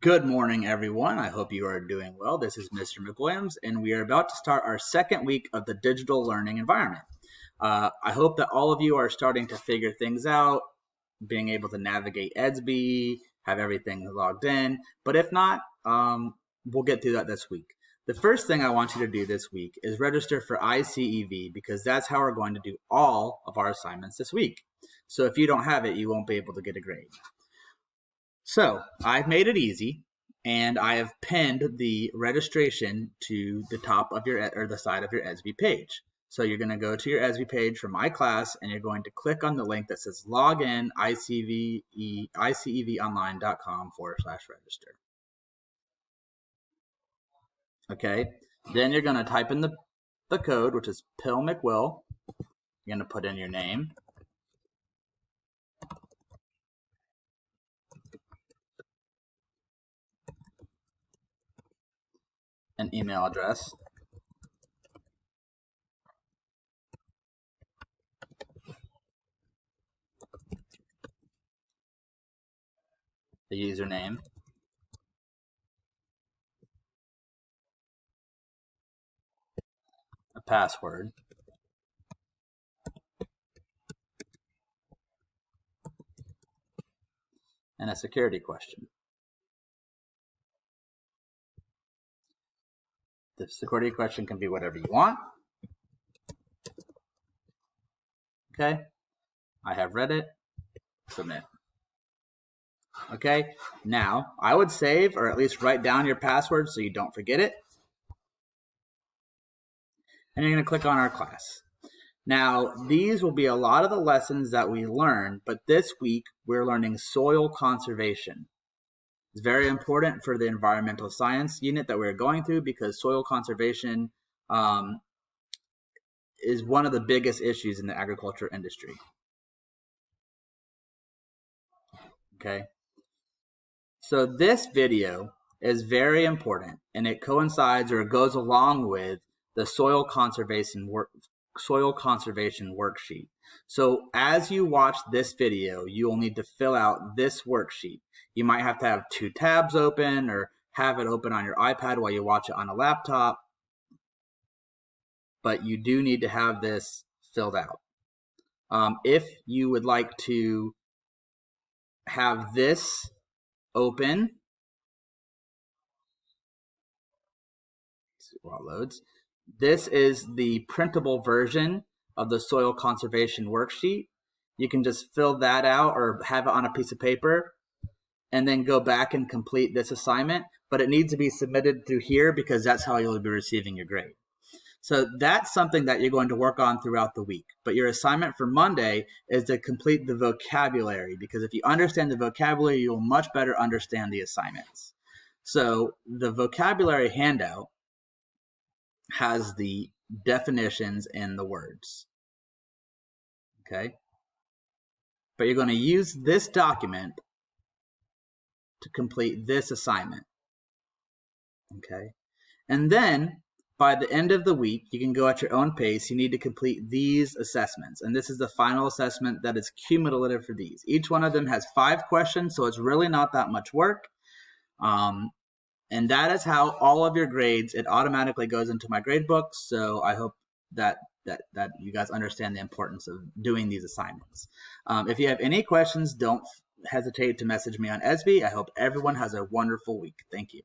Good morning, everyone. I hope you are doing well. This is Mr. McWilliams, and we are about to start our second week of the digital learning environment. I hope that all of you are starting to figure things out, being able to navigate ICEV, have everything logged in. But if not, we'll get through that this week. The first thing I want you to do this week is register for ICEV because that's how we're going to do all of our assignments this week. So if you don't have it, you won't be able to get a grade. So I've made it easy, and I have pinned the registration to the top of your or the side of your ICEV page. So you're going to go to your ICEV page for my class, and you're going to click on the link that says login icevonline.com/register. Okay, then you're going to type in the code, which is Pill McWill. You're going to put in your name. An email address. The username. A password. And a security question. The security question can be whatever you want. Okay, I have read it. Submit. Okay, now I would save or at least write down your password so you don't forget it. And you're going to click on our class. Now, these will be a lot of the lessons that we learn, but this week we're learning soil conservation. It's very important for the environmental science unit that we're going through because soil conservation is one of the biggest issues in the agriculture industry. Okay, so this video is very important, and it coincides or goes along with the soil conservation worksheet. So as you watch this video, you will need to fill out this worksheet. You might have to have 2 tabs open or have it open on your iPad while you watch it on a laptop, but you do need to have this filled out. If you would like to have this open, let's see while it loads. This is the printable version of the soil conservation worksheet. You can just fill that out or have it on a piece of paper and then go back and complete this assignment, but it needs to be submitted through here because that's how you'll be receiving your grade. So that's something that you're going to work on throughout the week. But your assignment for Monday is to complete the vocabulary, because if you understand the vocabulary, you'll much better understand the assignments. So the vocabulary handout has the definitions and the words. Okay? But you're going to use this document to complete this assignment. Okay? And then by the end of the week, you can go at your own pace. You need to complete these assessments. And this is the final assessment that is cumulative for these. Each one of them has 5 questions, so it's really not that much work. And that is how all of your grades, it automatically goes into my grade book. So I hope that you guys understand the importance of doing these assignments. If you have any questions, don't hesitate to message me on ICEV. I hope everyone has a wonderful week. Thank you.